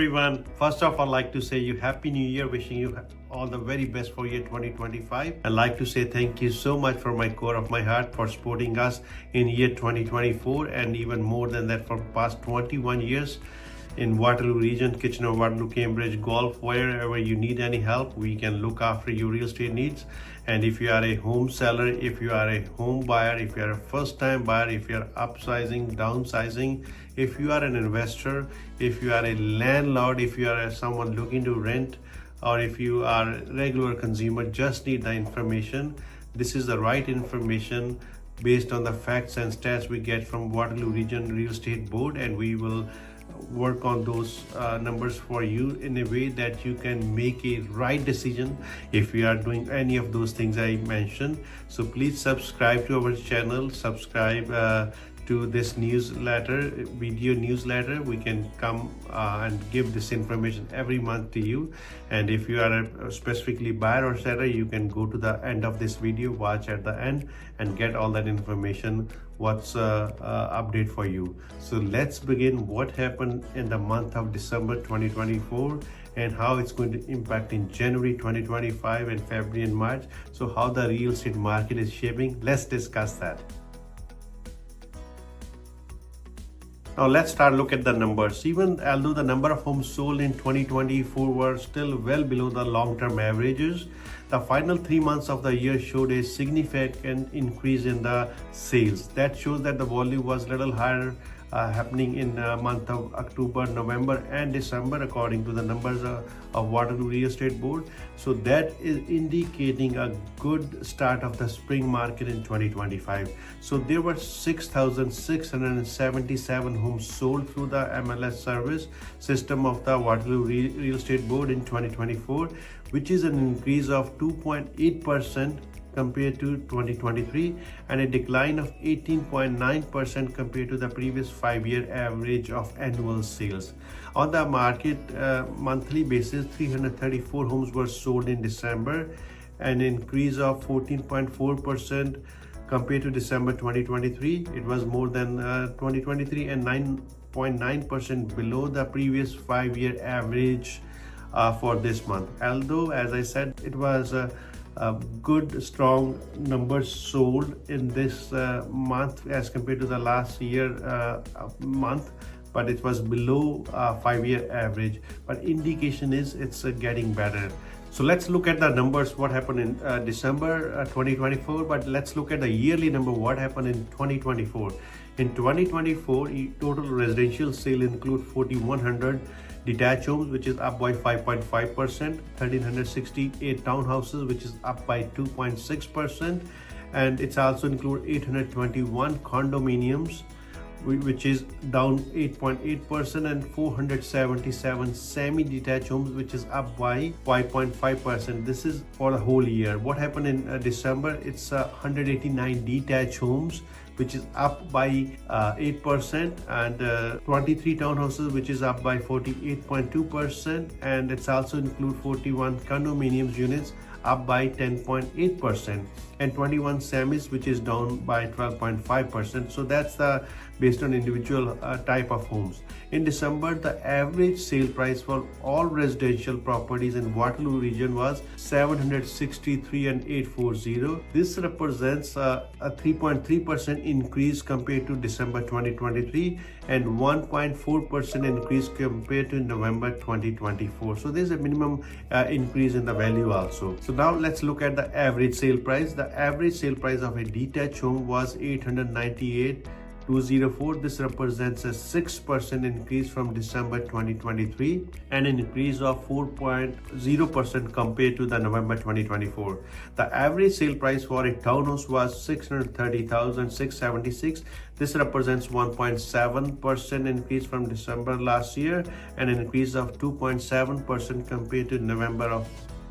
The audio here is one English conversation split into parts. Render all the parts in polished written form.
everyone. First off, I'd like to say you Happy New Year, wishing you all the very best for year 2025. I'd like to say thank you so much from my core of my heart for supporting us in year 2024 and even more than that for past 21 years in Waterloo Region, Kitchener-Waterloo, Cambridge, Golf. Wherever you need any help, we can look after your real estate needs. And if you are a home seller, if you are a home buyer, if you are a first-time buyer, if you are upsizing, downsizing, if you are an investor, if you are a landlord, if you are someone looking to rent, or if you are a regular consumer, just need the information. This is the right information based on the facts and stats we get from Waterloo Region Real Estate Board, and we will work on those numbers for you in a way that you can make a right decision if you are doing any of those things I mentioned. So please subscribe to our channel, subscribe to this newsletter, video newsletter. We can come and give this information every month to you. And if you are a specifically buyer or seller, you can go to the end of this video, watch at the end, and get all that information, what's update for you. So let's begin what happened in the month of December 2024 and how it's going to impact in January 2025 and February and March. So how the real estate market is shaping, let's discuss that. Now let's start look at the numbers. Even although the number of homes sold in 2024 were still well below the long-term averages, the final 3 months of the year showed a significant increase in the sales. That shows that the volume was a little higher happening in the month of October, November and December according to the numbers of Waterloo Real Estate Board. So that is indicating a good start of the spring market in 2025. So there were 6,677 homes sold through the MLS service system of the Waterloo Real Estate Board in 2024, which is an increase of 2.8% compared to 2023 and a decline of 18.9% compared to the previous 5-year average of annual sales. On the market monthly basis, 334 homes were sold in December, an increase of 14.4% compared to December 2023. It was more than 2023 and 9.9% below the previous 5-year average for this month. Although, as I said, it was good strong numbers sold in this month as compared to the last year month, but it was below 5-year average, but indication is it's getting better. So let's look at the numbers, what happened in December 2024, but let's look at the yearly number, what happened in 2024. In 2024, total residential sale include 4,100 detached homes, which is up by 5.5%, 1,368 townhouses, which is up by 2.6%, and it's also include 821 condominiums, which is down 8.8%, and 477 semi-detached homes, which is up by 5.5%. This is for the whole year. What happened in December? It's 189 detached homes, which is up by 8%, and 23 townhouses, which is up by 48.2%, and it's also include 41 condominiums units, up by 10.8%, and 21 semis, which is down by 12.5%. So that's the based on individual type of homes. In December, the average sale price for all residential properties in Waterloo region was 763,840. This represents a 3.3% increase compared to December 2023 and 1.4% increase compared to November 2024. So there's a minimum increase in the value also. So now let's look at the average sale price. The average sale price of a detached home was 898,204. This represents a 6% increase from December 2023 and an increase of 4.0% compared to the November 2024. The average sale price for a townhouse was 630,676. This represents 1.7% increase from December last year and an increase of 2.7% compared to November of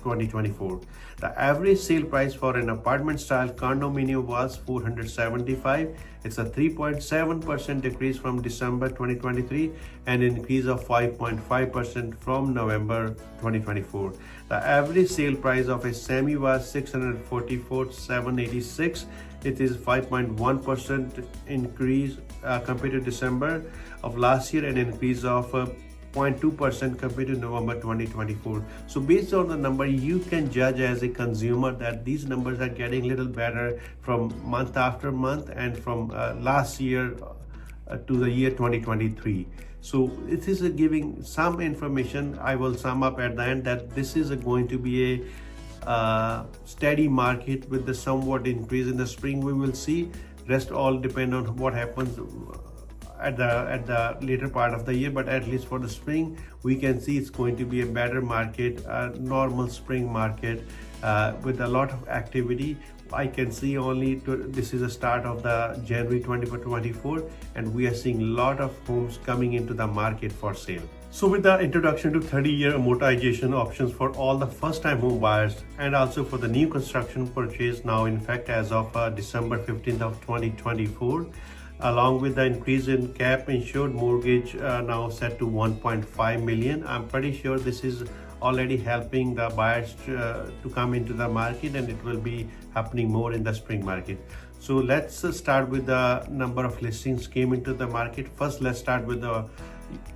2024. The average sale price for an apartment style condominium was 475. It's a 3.7% decrease from December 2023 and an increase of 5.5% from November 2024. The average sale price of a semi was 644,786. It is 5.1% increase compared to December of last year and an increase of 0.2% compared to November 2024. So based on the number, you can judge as a consumer that these numbers are getting a little better from month after month and from last year to the year 2023. So it is giving some information. I will sum up at the end that this is going to be a steady market with the somewhat increase in the spring. We will see. Rest all depend on what happens at the later part of the year, but at least for the spring we can see it's going to be a better market, a normal spring market with a lot of activity. I can see only this is the start of the January 2024 and we are seeing a lot of homes coming into the market for sale. So with the introduction to 30-year amortization options for all the first-time home buyers and also for the new construction purchase now in fact as of December 15th of 2024, along with the increase in cap insured mortgage now set to 1.5 million. I'm pretty sure this is already helping the buyers to come into the market, and it will be happening more in the spring market. So let's start with the number of listings came into the market. First, let's start with the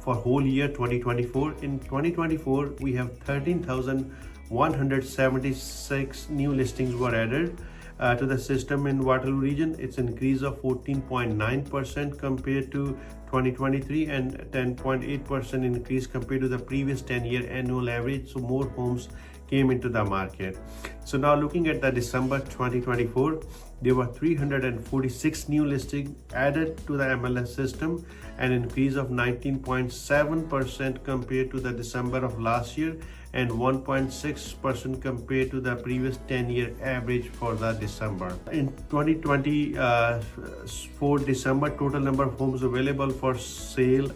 for whole year 2024. In 2024, we have 13,176 new listings were added to the system in Waterloo region. It's an increase of 14.9% compared to 2023 and 10.8% increase compared to the previous 10-year annual average. So more homes came into the market. So now looking at the December 2024, there were 346 new listings added to the MLS system, an increase of 19.7% compared to the December of last year and 1.6% compared to the previous 10-year average for the December. In 2024 December, total number of homes available for sale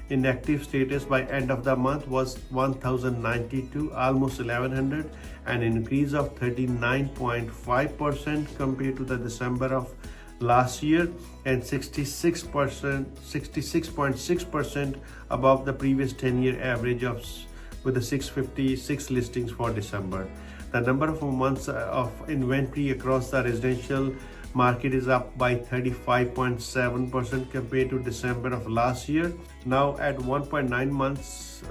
in active status by end of the month was 1,092, almost 1,100, an increase of 39.5% compared to the December of last year and 66.6% above the previous 10-year average of with the 656 listings for December. The number of months of inventory across the residential market is up by 35.7% compared to December of last year. Now at 1.9 months,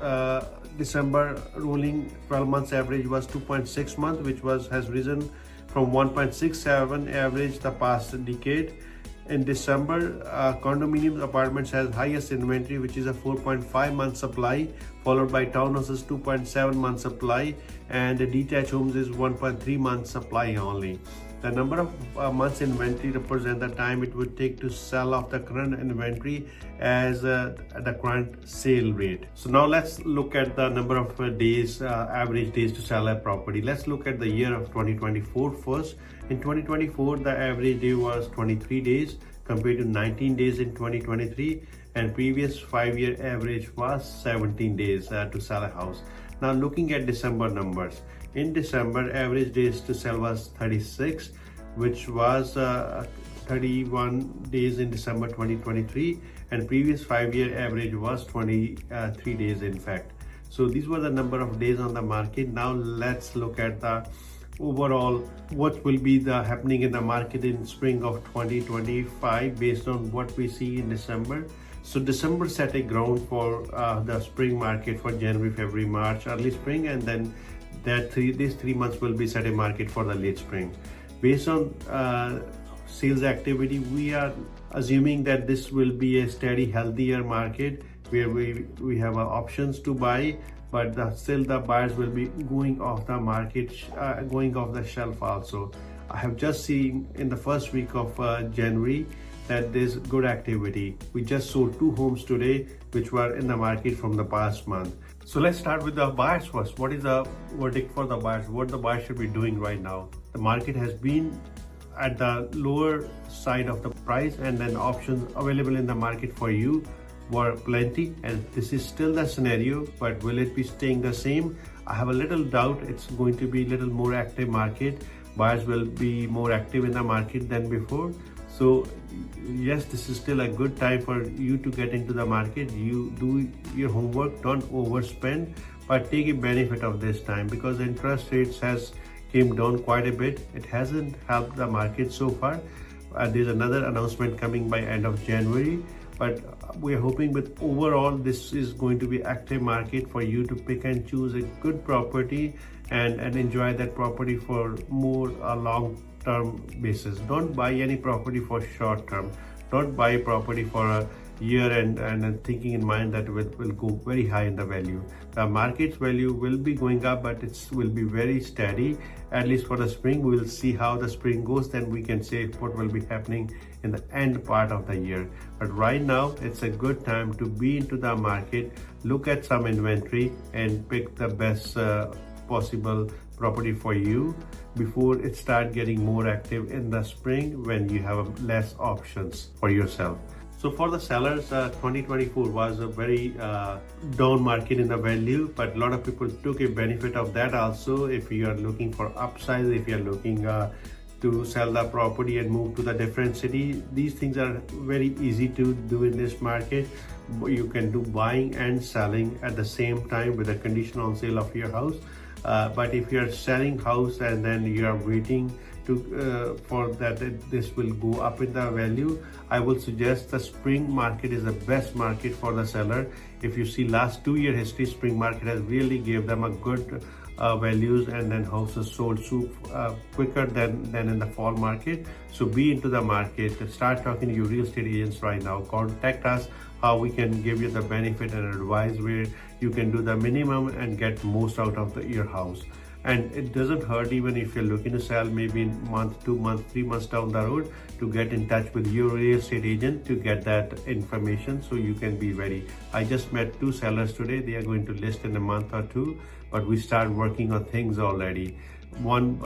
December rolling 12 months average was 2.6 months, which has risen from 1.67 average the past decade. In December, condominium apartments has highest inventory, which is a 4.5 month supply, followed by townhouses 2.7 month supply, and the detached homes is 1.3 month supply only. The number of months inventory represent the time it would take to sell off the current inventory as the current sale rate. So now let's look at the number of days, average days to sell a property. Let's look at the year of 2024 first. In 2024, the average day was 23 days compared to 19 days in 2023, and previous 5-year average was 17 days to sell a house. Now looking at December numbers. In December, average days to sell was 36, which was 31 days in December 2023, and previous 5-year average was 23 days in fact. So these were the number of days on the market. Now let's look at the overall what will be the happening in the market in spring of 2025 based on what we see in December. So December set a ground for the spring market for January, February, March, early spring, and then these 3 months will be set a market for the late spring. Based on sales activity, we are assuming that this will be a steady, healthier market where we have options to buy, but still the buyers will be going off the market, going off the shelf also. I have just seen in the first week of January that there's good activity. We just sold 2 homes today which were in the market from the past month. So let's start with the buyers first. What is the verdict for the buyers? What the buyers should be doing right now? The market has been at the lower side of the price, and then options available in the market for you were plenty, and this is still the scenario, but will it be staying the same? I have a little doubt. It's going to be a little more active market. Buyers will be more active in the market than before. So yes, this is still a good time for you to get into the market. You do your homework, don't overspend, but take a benefit of this time because interest rates has came down quite a bit. It hasn't helped the market so far. There's another announcement coming by end of January, but we're hoping with overall this is going to be active market for you to pick and choose a good property and enjoy that property for more long term basis. Don't buy any property for short term. Don't buy a property for a year and thinking in mind that it will go very high in the value. The market's value will be going up, but it will be very steady, at least for the spring. We will see how the spring goes, then we can say what will be happening in the end part of the year. But right now it's a good time to be into the market, look at some inventory and pick the best possible property for you before it start getting more active in the spring when you have less options for yourself. So for the sellers, 2024 was a very down market in the value, but a lot of people took a benefit of that also. If you are looking for upsides, if you are looking to sell the property and move to the different city, these things are very easy to do in this market. You can do buying and selling at the same time with a condition on sale of your house. But if you are selling house and then you are waiting to for that this will go up in the value, I will suggest the spring market is the best market for the seller. If you see last 2-year history, spring market has really gave them a good values, and then houses sold quicker than in the fall market. So be into the market, start talking to your real estate agents right now. Contact us how we can give you the benefit and advice where you can do the minimum and get most out of your house. And it doesn't hurt even if you're looking to sell maybe in month, 2 months, 3 months down the road, to get in touch with your real estate agent to get that information so you can be ready. I just met 2 sellers today. They are going to list in a month or 2, but we start working on things already. One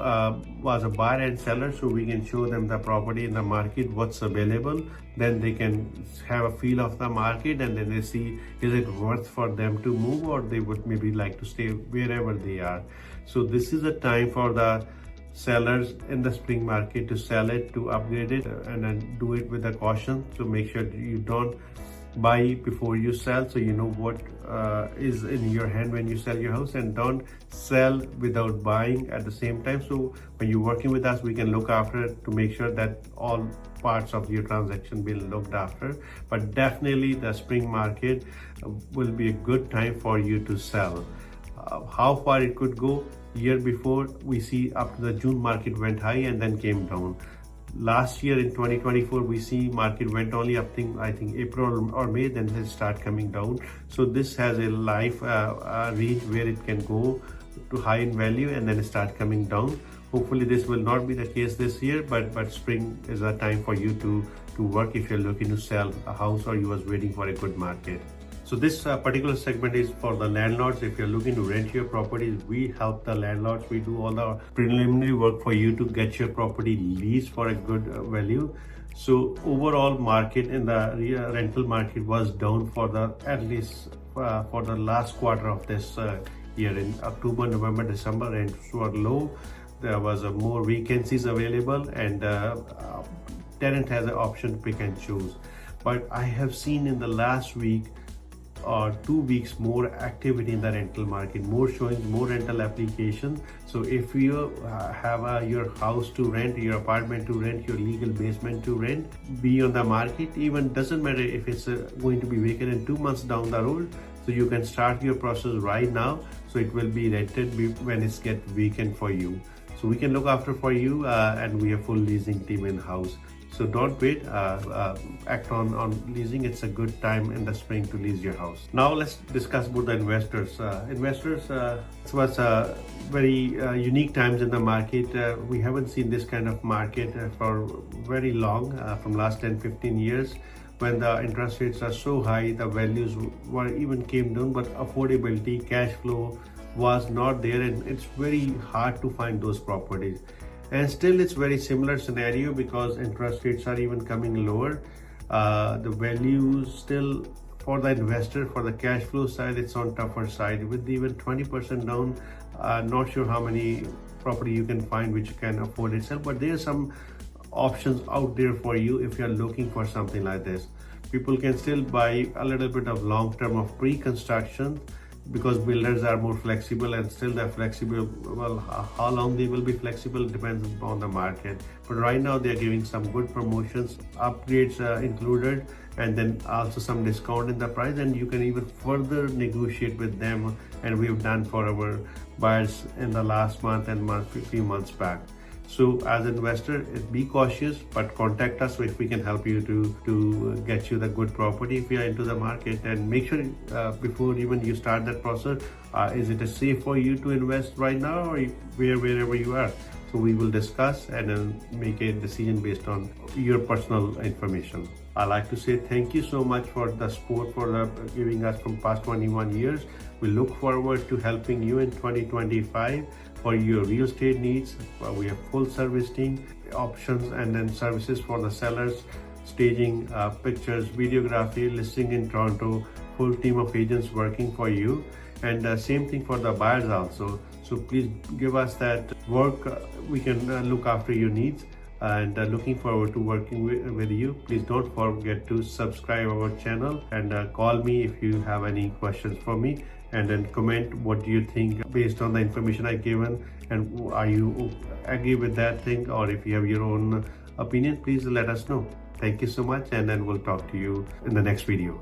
was a buyer and seller, so we can show them the property in the market, what's available. Then they can have a feel of the market, and then they see is it worth for them to move, or they would maybe like to stay wherever they are. So this is a time for the sellers in the spring market to sell it, to upgrade it, and then do it with a caution. So make sure you don't buy before you sell, so you know what is in your hand when you sell your house, and don't sell without buying at the same time. So when you're working with us, we can look after it to make sure that all parts of your transaction be looked after. But definitely the spring market will be a good time for you to sell. How far it could go, year before we see up to the June market went high and then came down. Last year in 2024 we see market went only up I think April or May, then it start coming down. So this has a life range where it can go to high in value and then start coming down. Hopefully this will not be the case this year, but spring is a time for you to work if you're looking to sell a house or you was waiting for a good market. So this particular segment is for the landlords. If you're looking to rent your properties, we help the landlords. We do all the preliminary work for you to get your property leased for a good value. So overall market in the rental market was down for the at least for the last quarter of this year. In October, November, December, rents were low. There was more vacancies available, and tenant has an option to pick and choose. But I have seen in the last week or 2 weeks more activity in the rental market, more showings, more rental applications. So if you have your house to rent, your apartment to rent, your legal basement to rent, be on the market. Even doesn't matter if it's going to be vacant in 2 months down the road. So you can start your process right now, so it will be rented when it's get vacant for you. So we can look after for you, and we have full leasing team in house. So don't wait, act on leasing. It's a good time in the spring to lease your house. Now let's discuss about the investors. It was very unique times in the market. We haven't seen this kind of market for very long, from last 10-15 years. When the interest rates are so high, the values were even came down, but affordability, cash flow was not there, and it's very hard to find those properties. And still it's very similar scenario because interest rates are even coming lower. The value still for the investor, for the cash flow side, it's on tougher side. With even 20% down, not sure how many property you can find which can afford itself, but there are some options out there for you if you're looking for something like this. People can still buy a little bit of long term of pre-construction because builders are more flexible and still they're flexible. Well, how long they will be flexible depends on the market, but right now they're giving some good promotions, upgrades included, and then also some discount in the price, and you can even further negotiate with them, and we've done for our buyers in the last month and few months back. So as an investor, be cautious, but contact us if we can help you to get you the good property if you are into the market. And make sure before even you start that process, is it safe for you to invest right now or wherever you are? So we will discuss and then make a decision based on your personal information. I like to say thank you so much for the support for giving us from past 21 years. We look forward to helping you in 2025 for your real estate needs. We have full service team options and then services for the sellers, staging, pictures, videography, listing in Toronto, full team of agents working for you, and same thing for the buyers also. So please give us that work. We can look after your needs, and looking forward to working with you. Please don't forget to subscribe our channel and call me if you have any questions for me, and then comment what do you think based on the information I given, and are you agree with that thing, or if you have your own opinion, please let us know. Thank you so much, and then we'll talk to you in the next video.